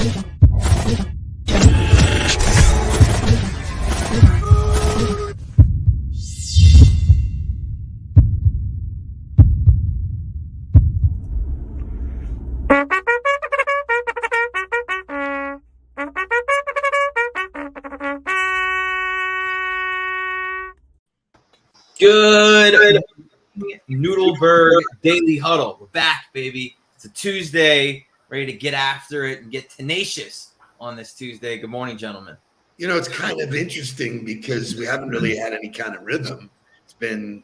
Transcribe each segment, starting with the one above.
Good Nudelberg Daily Huddle. We're back, baby. It's a Tuesday, ready to get after it and get tenacious on this Tuesday. Good morning, gentlemen. You know, it's kind of interesting because we haven't really had any kind of rhythm. It's been,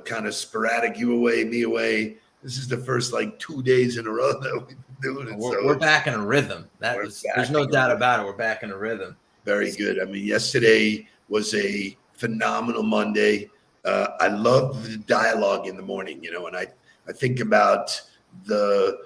kind of sporadic. You away, me away. This is the first 2 days in a row that we've been doing it. We're back in a rhythm. There's no doubt about it. We're back in a rhythm. Very good. I mean, yesterday was a phenomenal Monday. I love the dialogue in the morning, and I think about the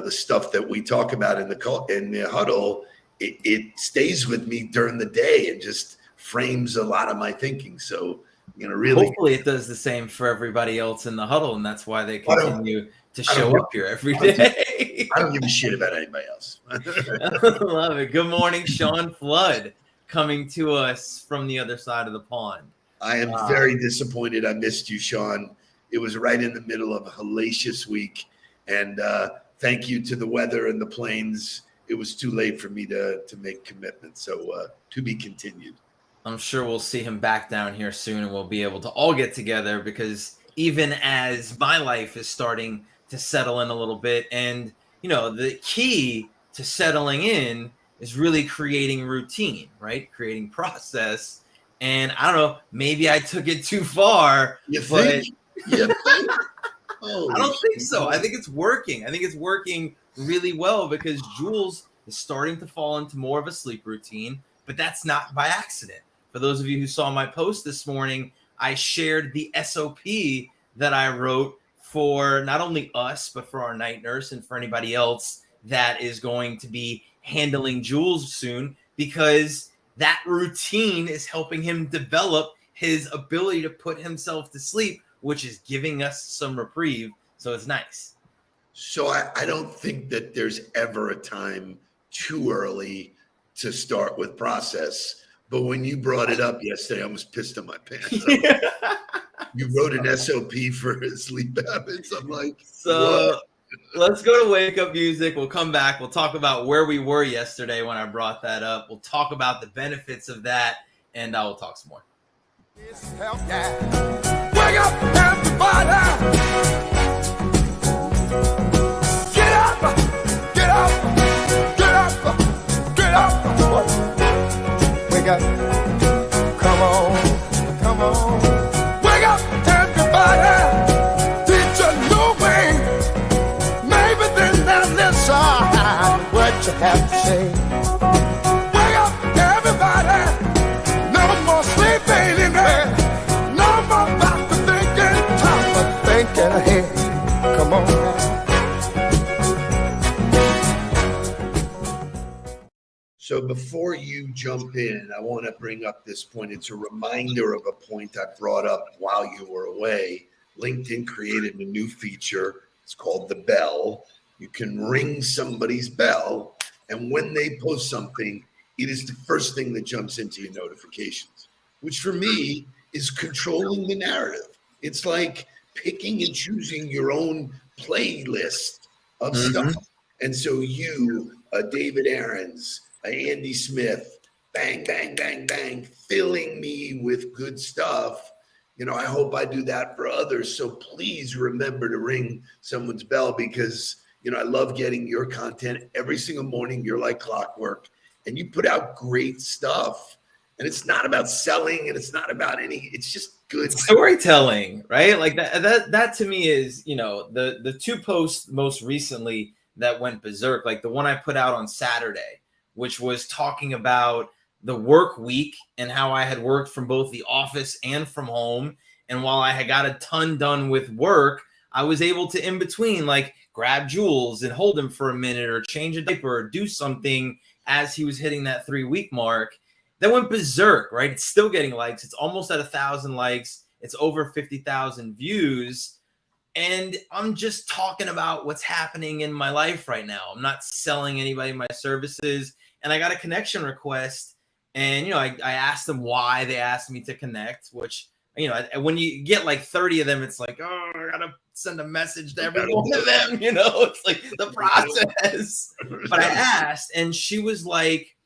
stuff that we talk about in the huddle. It stays with me during the day and just frames a lot of my thinking. So, really, hopefully it does the same for everybody else in the huddle, and that's why they continue to show up here every day. I don't give a shit about anybody else. Love it. Good morning, Sean Flood, coming to us from the other side of the pond. I am very disappointed. I missed you, Sean. It was right in the middle of a hellacious week. And thank you to the weather and the planes. It was too late for me to make commitments. So to be continued. I'm sure we'll see him back down here soon and we'll be able to all get together because even as my life is starting to settle in a little bit, and, the key to settling in is really creating routine, right? Creating process. And I don't know, maybe I took it too far. You think? I don't think so. I think it's working. I think it's working really well because Jules is starting to fall into more of a sleep routine, but that's not by accident. For those of you who saw my post this morning, I shared the SOP that I wrote for not only us, but for our night nurse and for anybody else that is going to be handling Jules soon, because that routine is helping him develop his ability to put himself to sleep, which is giving us some reprieve. So it's nice. So I don't think that there's ever a time too early to start with process. But when you brought it up yesterday, I almost pissed on my pants. You wrote an SOP for his sleep habits. I'm like, so what? Let's go to wake up music. We'll come back. We'll talk about where we were yesterday when I brought that up. We'll talk about the benefits of that, and I will talk some more. Wake up, everybody! Get up! Get up! Get up! Get up! Wake up! Come on! Come on! Wake up, everybody! Teach a new way. What you have to say. Wake up, everybody. No more sleeping in bed. No more about to thinking. Time for thinking ahead. Come on now. So before you jump in, I want to bring up this point. It's a reminder of a point I brought up while you were away. LinkedIn created a new feature. It's called the bell. You can ring somebody's bell, and when they post something, it is the first thing that jumps into your notifications, which for me is controlling the narrative. It's like picking and choosing your own playlist of stuff. And so you, David Aarons, Andy Smith, bang, bang, bang, bang, filling me with good stuff. I hope I do that for others. So please remember to ring someone's bell because I love getting your content every single morning. You're like clockwork and you put out great stuff. And it's not about selling and it's not about it's just good storytelling, right? Like that to me is, the two posts most recently that went berserk, like the one I put out on Saturday, which was talking about the work week and how I had worked from both the office and from home. And while I had got a ton done with work, I was able to in between, grab Jules and hold him for a minute or change a diaper or do something as he was hitting that 3-week mark. That went berserk, right? It's still getting likes. It's almost at 1,000 likes. It's over 50,000 views. and I'm just talking about what's happening in my life right now. I'm not selling anybody my services. And I got a connection request. And, you know, I asked them why they asked me to connect, which, you know, when you get like 30 of them, it's like, oh, I got to send a message to every one of them. You know, it's like the process. But I asked, and she was like,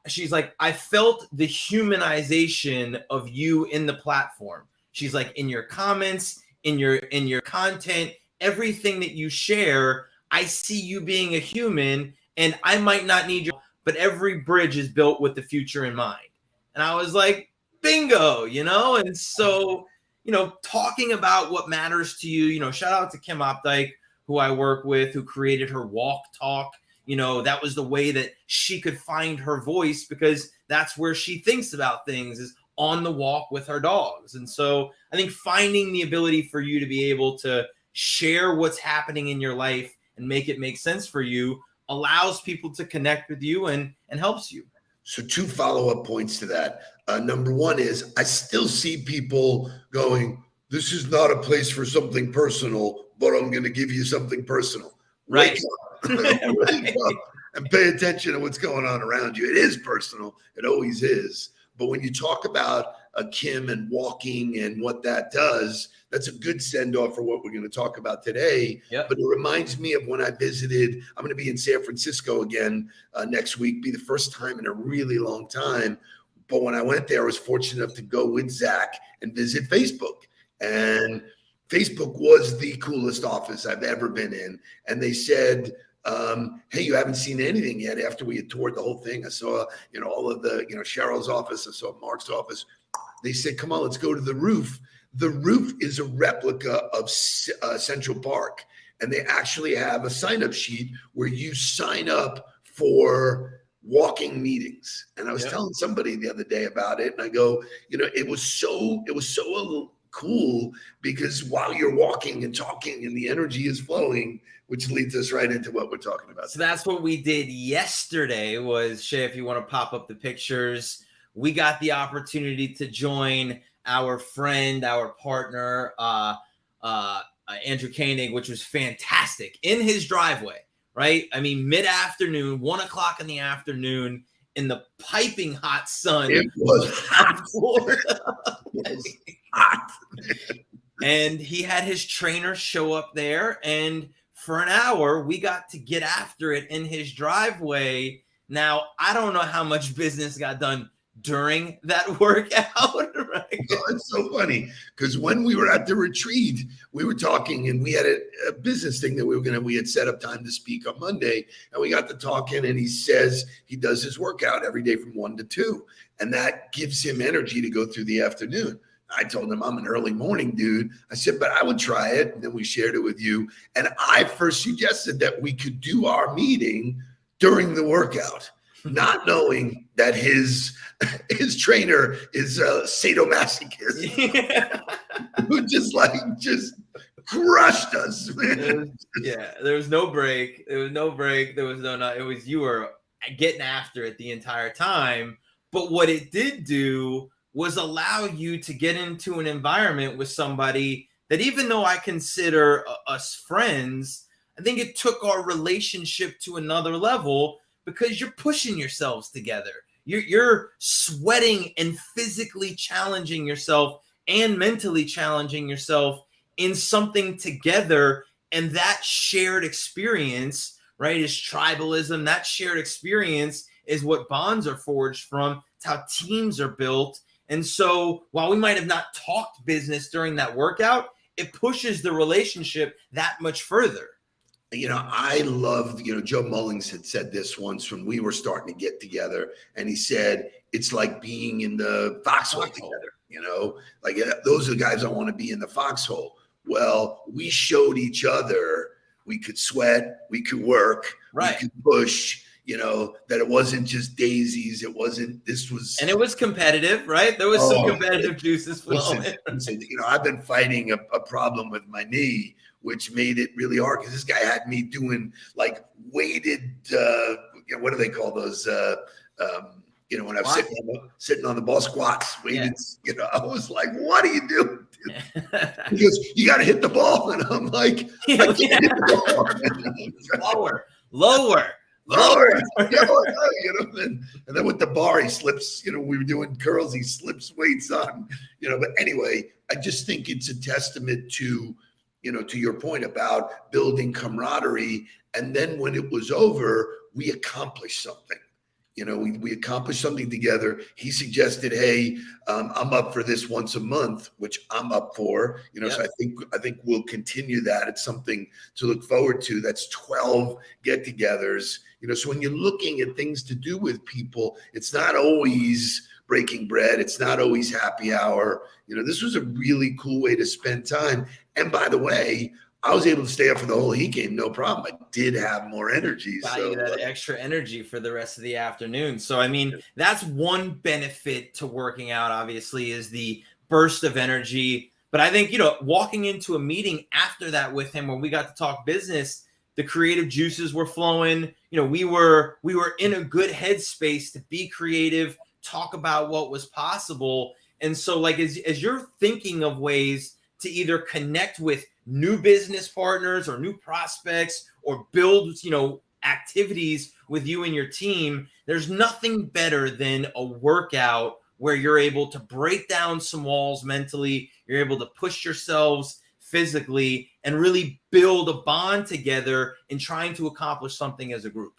she's like, I felt the humanization of you in the platform. She's like, in your comments, in your content, everything that you share, I see you being a human, and I might not need you, but every bridge is built with the future in mind. And I was like, bingo, you know? And so, you know, talking about what matters to you, you know, shout out to Kim Opdyke, who I work with, who created her walk talk. You know, that was the way that she could find her voice, because that's where she thinks about things, is on the walk with her dogs. And so I think finding the ability for you to be able to share what's happening in your life and make it make sense for you allows people to connect with you and helps you. So 2 follow-up points to that. Number one is, I still see people going, this is not a place for something personal, but I'm going to give you something personal. Right. Wake up. Wake up and pay attention to what's going on around you. It is personal. It always is. But when you talk about Kim and walking and what that does, that's a good send-off for what we're going to talk about today. Yep. But it reminds me of when I visited. I'm going to be in San Francisco again next week, be the first time in a really long time. But when I went there, I was fortunate enough to go with Zach and visit Facebook. And Facebook was the coolest office I've ever been in. And they said, hey, you haven't seen anything yet. After we had toured the whole thing, I saw, you know, all of the, you know, Cheryl's office, I saw Mark's office. They said, come on, let's go to the roof. The roof is a replica of Central Park. And they actually have a sign-up sheet where you sign up for walking meetings. And I was telling somebody the other day about it. And I go, you know, it was so cool, because while you're walking and talking and the energy is flowing, which leads us right into what we're talking about. So that's what we did yesterday. Was, Shay, if you want to pop up the pictures, we got the opportunity to join our friend, our partner, Andrew Koenig, which was fantastic, in his driveway, right? I mean, mid-afternoon, 1 o'clock in the afternoon, in the piping hot sun. It was hot. Florida. It was hot. And he had his trainer show up there, and for an hour, we got to get after it in his driveway. Now, I don't know how much business got done during that workout, right? It's so funny, because when we were at the retreat, we were talking, and we had a business thing that we had set up time to speak on Monday, and we got to talking, and he says he does his workout every day from 1 to 2, and that gives him energy to go through the afternoon. I told him, I'm an early morning dude. I said, but I would try it. And then we shared it with you. And I first suggested that we could do our meeting during the workout, not knowing that his trainer is a sadomasochist who just crushed us, man. There was no break. There was no break. There was no, it was, you were getting after it the entire time. But what it did do was allow you to get into an environment with somebody that, even though I consider us friends, I think it took our relationship to another level, because you're pushing yourselves together. You're sweating and physically challenging yourself and mentally challenging yourself in something together. And that shared experience, right, is tribalism. That shared experience is what bonds are forged from. It's how teams are built. And so while we might have not talked business during that workout, it pushes the relationship that much further. You know, I love, you know, Joe Mullings had said this once when we were starting to get together, and he said, it's like being in the foxhole together, you know, like those are the guys I want to be in the foxhole. Well, we showed each other we could sweat, we could work, right, we could push, you know, that it wasn't just daisies. It wasn't, this was. And it was competitive, right? There was some competitive juices flowing. Listen, you know, I've been fighting a problem with my knee, which made it really hard, because this guy had me doing like weighted, you know, what do they call those? when I'm sitting on the ball squats, waiting, I was like, what are you doing? He goes, you got to hit the ball. And I'm like, I can't hit the ball. Lower. And then with the bar, he slips, we were doing curls, he slips weights on, but anyway, I just think it's a testament to, to your point about building camaraderie. And then when it was over, we accomplished something. We accomplished something together. He suggested, hey, I'm up for this once a month, which I'm up for. So I think we'll continue that. It's something to look forward to. That's 12 get-togethers. So when you're looking at things to do with people, it's not always breaking bread. It's not always happy hour. This was a really cool way to spend time. And by the way, I was able to stay up for the whole Heat game, no problem. I did have more energy. So that extra energy for the rest of the afternoon. So, I mean, that's one benefit to working out, obviously, is the burst of energy. But I think, walking into a meeting after that with him when we got to talk business, the creative juices were flowing. We were in a good headspace to be creative, talk about what was possible. And so, like, as you're thinking of ways to either connect with new business partners or new prospects or build, activities with you and your team, there's nothing better than a workout where you're able to break down some walls mentally, you're able to push yourselves physically and really build a bond together in trying to accomplish something as a group.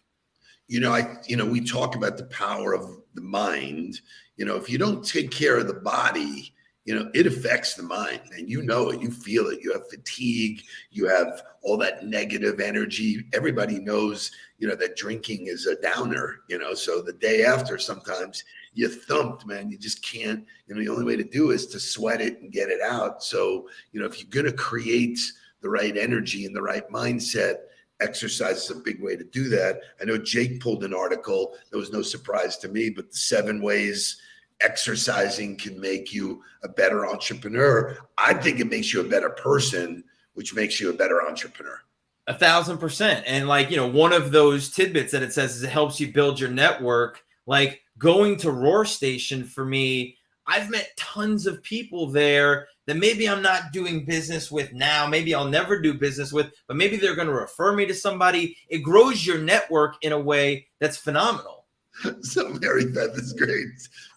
We talk about the power of the mind. If you don't take care of the body, it affects the mind, and it, you feel it. You have fatigue, you have all that negative energy. Everybody knows, that drinking is a downer, so the day after, sometimes you're thumped, man. You just can't, the only way to do is to sweat it and get it out. So, if you're going to create the right energy and the right mindset, exercise is a big way to do that. I know Jake pulled an article. That was no surprise to me, but the 7 ways exercising can make you a better entrepreneur. I think it makes you a better person, which makes you a better entrepreneur. 1,000%. And one of those tidbits that it says is it helps you build your network. Like going to Roar Station for me, I've met tons of people there that maybe I'm not doing business with now. Maybe I'll never do business with, but maybe they're going to refer me to somebody. It grows your network in a way that's phenomenal. So Mary Beth is great.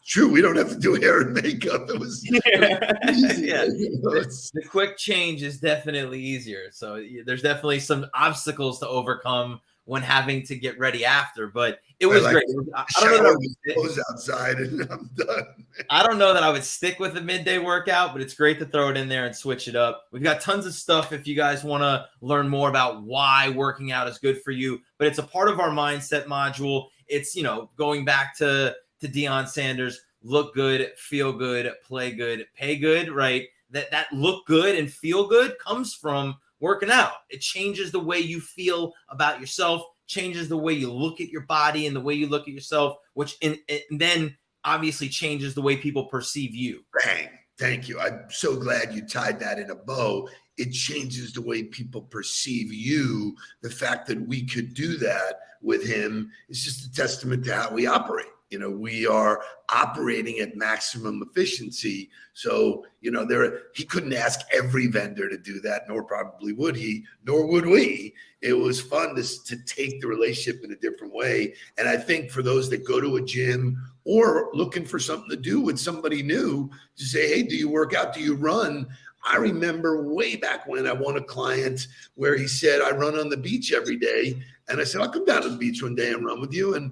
True, we don't have to do hair and makeup. It was easy. Yeah. The quick change is definitely easier. So there's definitely some obstacles to overcome when having to get ready after, but it was great. I don't know that I goes outside and I'm done. I don't know that I would stick with a midday workout, but it's great to throw it in there and switch it up. We've got tons of stuff if you guys want to learn more about why working out is good for you, but it's a part of our mindset module. It's, going back to Deion Sanders, look good, feel good, play good, pay good, right? That look good and feel good comes from working out. It changes the way you feel about yourself, changes the way you look at your body and the way you look at yourself, which and then obviously changes the way people perceive you. Bang. Thank you. I'm so glad you tied that in a bow. It changes the way people perceive you. The fact that we could do that with him is just a testament to how we operate. We are operating at maximum efficiency. So, he couldn't ask every vendor to do that, nor probably would he, nor would we. It was fun to take the relationship in a different way. And I think for those that go to a gym or looking for something to do with somebody new, to say, hey, do you work out? Do you run? I remember way back when I won a client where he said, I run on the beach every day. And I said, I'll come down to the beach one day and run with you. And,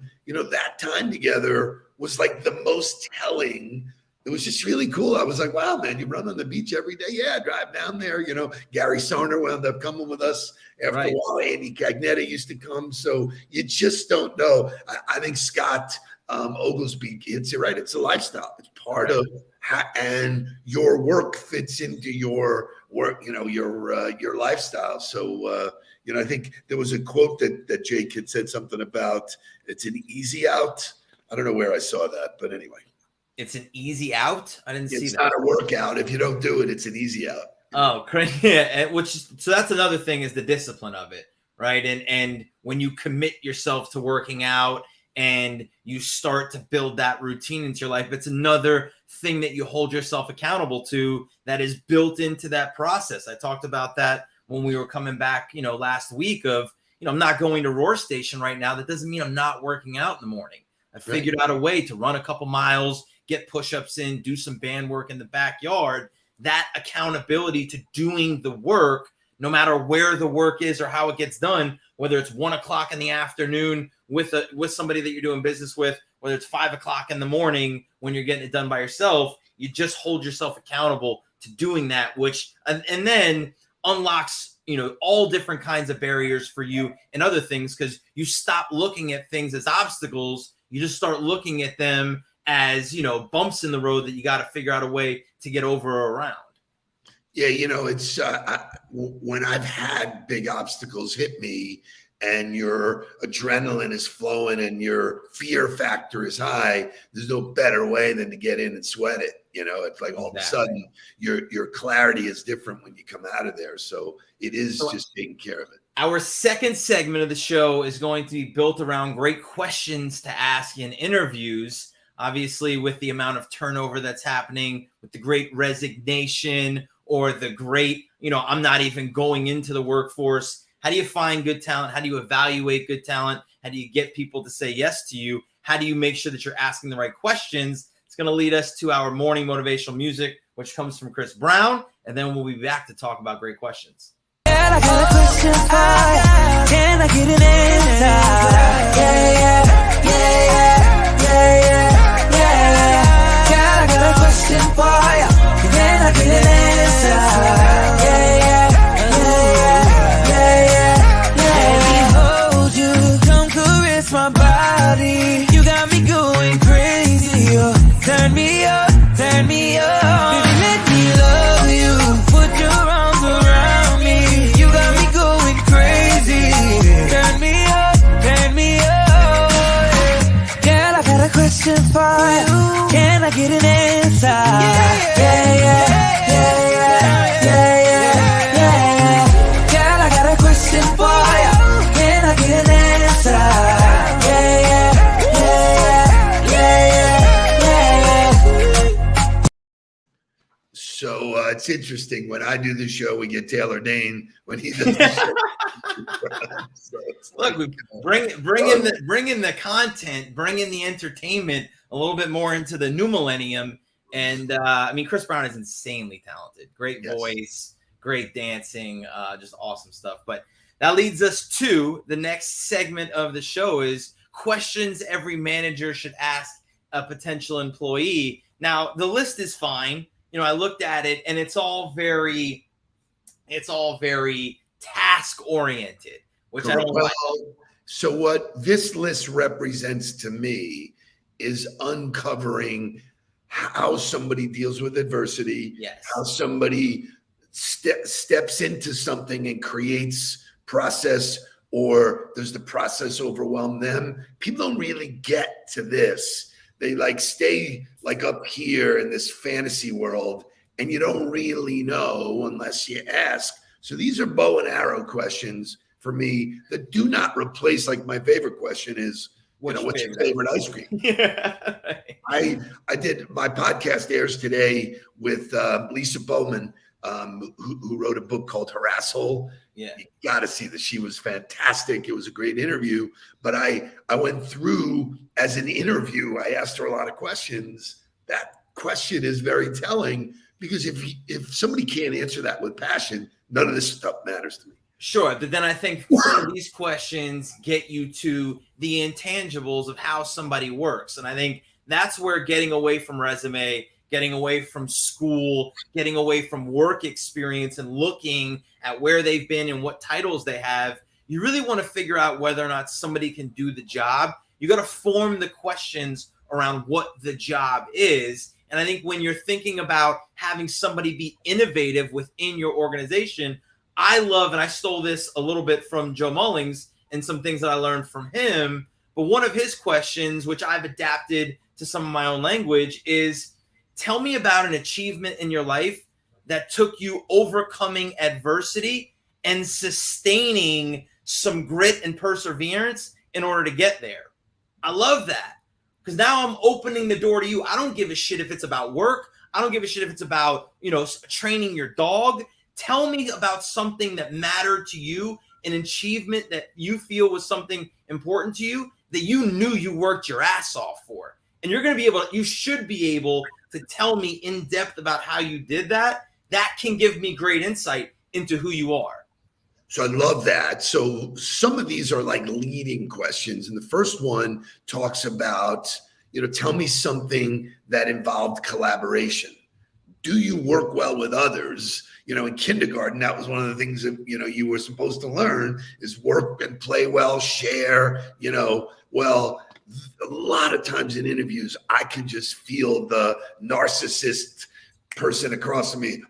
that time together was like the most telling. It was just really cool. I was like, wow, man, you run on the beach every day? Yeah, drive down there. Gary Soner wound up coming with us after a while. Andy Cagnetta used to come. So you just don't know. I think Scott Oglesby hits it right. It's a lifestyle. It's part of and your work fits into your work, your lifestyle. So, I think there was a quote that Jake had said something about it's an easy out. I don't know where I saw that, but anyway. It's an easy out? I didn't see that. It's not a workout. If you don't do it, it's an easy out. Oh, great. Yeah. So that's another thing is the discipline of it, right? And when you commit yourself to working out, and you start to build that routine into your life. It's another thing that you hold yourself accountable to that is built into that process. I talked about that when we were coming back, last week of, I'm not going to Roar Station right now. That doesn't mean I'm not working out in the morning. I figured out a way to run a couple miles, get push-ups in, do some band work in the backyard. That accountability to doing the work, no matter where the work is or how it gets done, whether it's 1 o'clock in the afternoon with somebody that you're doing business with, whether it's 5 o'clock in the morning when you're getting it done by yourself, you just hold yourself accountable to doing that, which and then unlocks all different kinds of barriers for you and other things, because you stop looking at things as obstacles. You just start looking at them as bumps in the road that you got to figure out a way to get over or around. Yeah, it's when I've had big obstacles hit me and your adrenaline is flowing and your fear factor is high, there's no better way than to get in and sweat it. It's like all of a sudden your clarity is different when you come out of there. So it is just taking care of it. Our second segment of the show is going to be built around great questions to ask in interviews. Obviously, with the amount of turnover that's happening, with the great resignation or the great, I'm not even going into the workforce. How do you find good talent? How do you evaluate good talent? How do you get people to say yes to you? How do you make sure that you're asking the right questions? It's going to lead us to our morning motivational music, which comes from Chris Brown, and then we'll be back to talk about great questions. I got a question for you. Can I get an answer? Yeah. Girl, I got a question for you. Can I get an answer? Let me hold you, come caress my body. You got me going crazy. Turn me up, turn me up. Baby, let me love you. Put your arms around me. You got me going crazy. Turn me up, turn me up. Girl, I got a question for you. Can I get an answer? Yeah. Girl, I got a question for you. Can I get an answer? So it's interesting when I do the show, we get Taylor Dane when he does the show. So look, we bring in the content, bring in the entertainment a little bit more into the new millennium. And Chris Brown is insanely talented, great voice, great dancing, just awesome stuff. But that leads us to the next segment of the show is questions every manager should ask a potential employee. Now, the list is fine. I looked at it and it's all very task oriented, which I don't like. So what this list represents to me is uncovering how somebody deals with adversity, how somebody steps into something and creates process, or does the process overwhelm them? People don't really get to this. They stay up here in this fantasy world, and you don't really know unless you ask. So these are bow and arrow questions for me that do not replace, my favorite question is, what's your favorite ice cream? Yeah. I did, my podcast airs today with Lisa Bowman, who wrote a book called Huddle. Yeah. You got to see that. She was fantastic. It was a great interview, but I went through as an interview. I asked her a lot of questions. That question is very telling, because if somebody can't answer that with passion, none of this stuff matters to me. Sure, but then I think some of these questions get you to the intangibles of how somebody works. And I think that's where getting away from resume, getting away from school, getting away from work experience and looking at where they've been and what titles they have, you really want to figure out whether or not somebody can do the job. You got to form the questions around what the job is. And I think when you're thinking about having somebody be innovative within your organization, I love, and I stole this a little bit from Joe Mullings and some things that I learned from him, but one of his questions, which I've adapted to some of my own language, is tell me about an achievement in your life that took you overcoming adversity and sustaining some grit and perseverance in order to get there. I love that because now I'm opening the door to you. I don't give a shit if it's about work. I don't give a shit if it's about, training your dog. Tell me about something that mattered to you, an achievement that you feel was something important to you that you knew you worked your ass off for. And you should be able to tell me in depth about how you did that. That can give me great insight into who you are. So I love that. So some of these are like leading questions. And the first one talks about, tell me something that involved collaboration. Do you work well with others? In kindergarten, that was one of the things that, you were supposed to learn is work and play well, share, well, a lot of times in interviews, I can just feel the narcissist person across from me.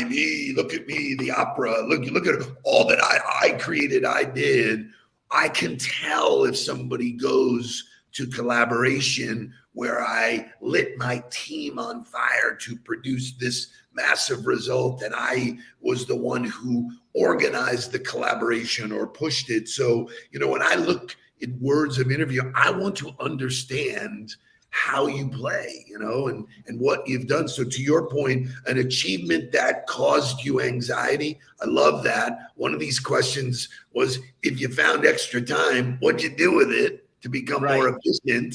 Me, look at me, the opera, look at all that I created, I did. I can tell if somebody goes to collaboration where I lit my team on fire to produce this massive result, and I was the one who organized the collaboration or pushed it. So, when I look in words of interview, I want to understand how you play, and what you've done. So to your point, an achievement that caused you anxiety. I love that. One of these questions was, if you found extra time, what'd you do with it to become more efficient?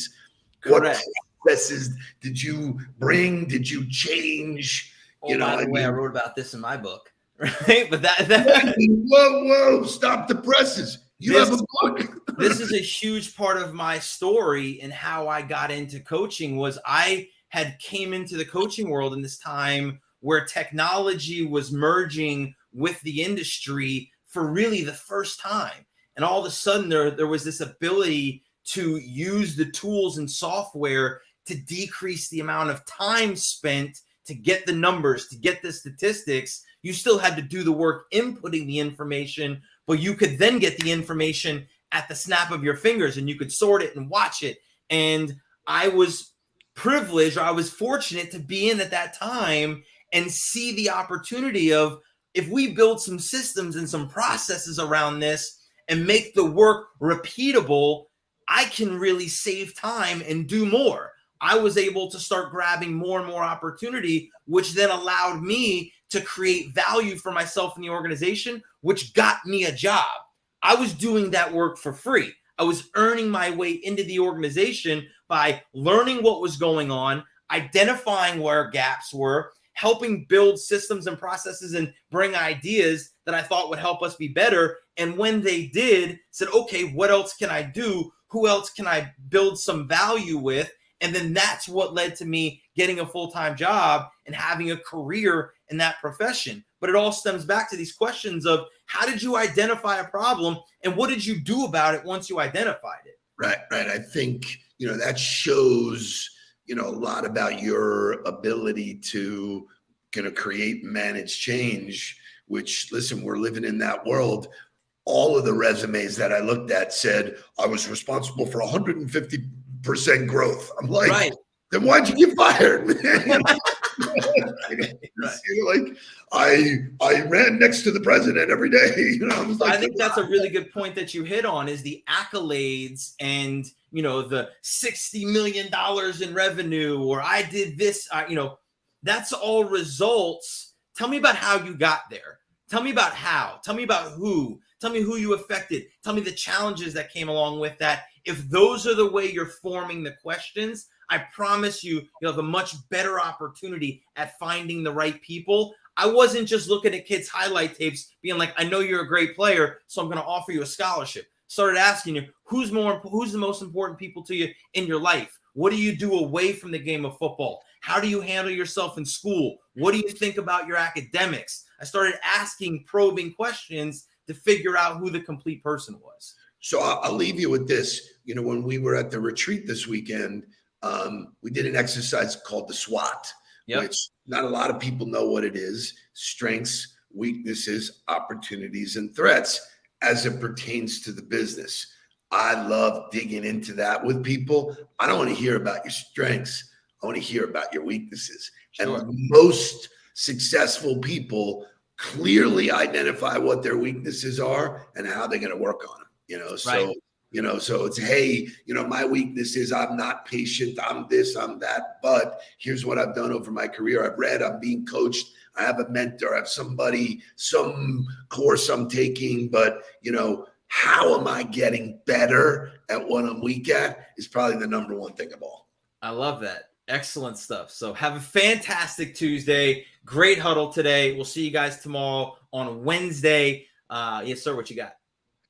Correct. What processes did you bring? Did you change? By the way, I wrote about this in my book, right? But that whoa, stop the presses. You have a book. This is a huge part of my story and how I got into coaching. Was I had came into the coaching world in this time where technology was merging with the industry for really the first time. And all of a sudden there was this ability to use the tools and software to decrease the amount of time spent to get the numbers, to get the statistics. You still had to do the work inputting the information, but you could then get the information at the snap of your fingers and you could sort it and watch it. And I was privileged, or I was fortunate to be in at that time and see the opportunity of, if we build some systems and some processes around this and make the work repeatable, I can really save time and do more. I was able to start grabbing more and more opportunity, which then allowed me to create value for myself in the organization, which got me a job. I was doing that work for free. I was earning my way into the organization by learning what was going on, identifying where gaps were, helping build systems and processes and bring ideas that I thought would help us be better. And when they did, said, okay, what else can I do? Who else can I build some value with? And then that's what led to me getting a full-time job and having a career in that profession. But it all stems back to these questions of, how did you identify a problem and what did you do about it once you identified it? Right. I think, that shows, a lot about your ability to create and manage change, which, listen, we're living in that world. All of the resumes that I looked at said I was responsible for 150% growth. I'm like, right. Then why'd you get fired, man? Like, I ran next to the president every day. I think that's a really good point that you hit on, is the accolades and, the $60 million in revenue, or I did this, that's all results. Tell me about how you got there. Tell me about how. Tell me about who. Tell me who you affected. Tell me the challenges that came along with that. If those are the way you're forming the questions, I promise you'll have a much better opportunity at finding the right people. I wasn't just looking at kids' highlight tapes being like, I know you're a great player, so I'm going to offer you a scholarship. Started asking you, who's the most important people to you in your life? What do you do away from the game of football? How do you handle yourself in school? What do you think about your academics? I started asking probing questions to figure out who the complete person was. So I'll leave you with this. When we were at the retreat this weekend, we did an exercise called the SWOT, which not a lot of people know what it is: strengths, weaknesses, opportunities, and threats as it pertains to the business. I love digging into that with people. I don't want to hear about your strengths. I want to hear about your weaknesses. Sure. And most successful people clearly identify what their weaknesses are and how they're going to work on them. So So it's, hey, my weakness is I'm not patient. I'm this, I'm that. But here's what I've done over my career. I've read, I'm being coached. I have a mentor. I have somebody, some course I'm taking. But, how am I getting better at what I'm weak at is probably the number one thing of all. I love that. Excellent stuff. So have a fantastic Tuesday. Great huddle today. We'll see you guys tomorrow on Wednesday. Yes, sir. What you got?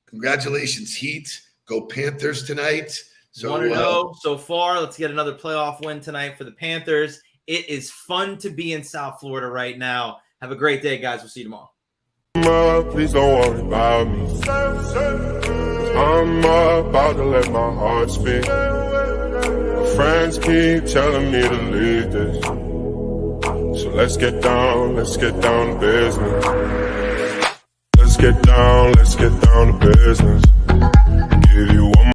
Congratulations, Heat. Go Panthers tonight. So 1-0 so far. Let's get another playoff win tonight for the Panthers. It is fun to be in South Florida right now. Have a great day, guys. We'll see you tomorrow. Please don't worry about me. I'm about to let my heart speak. My friends keep telling me to leave this. So let's get down to business. Let's get down to business. Give you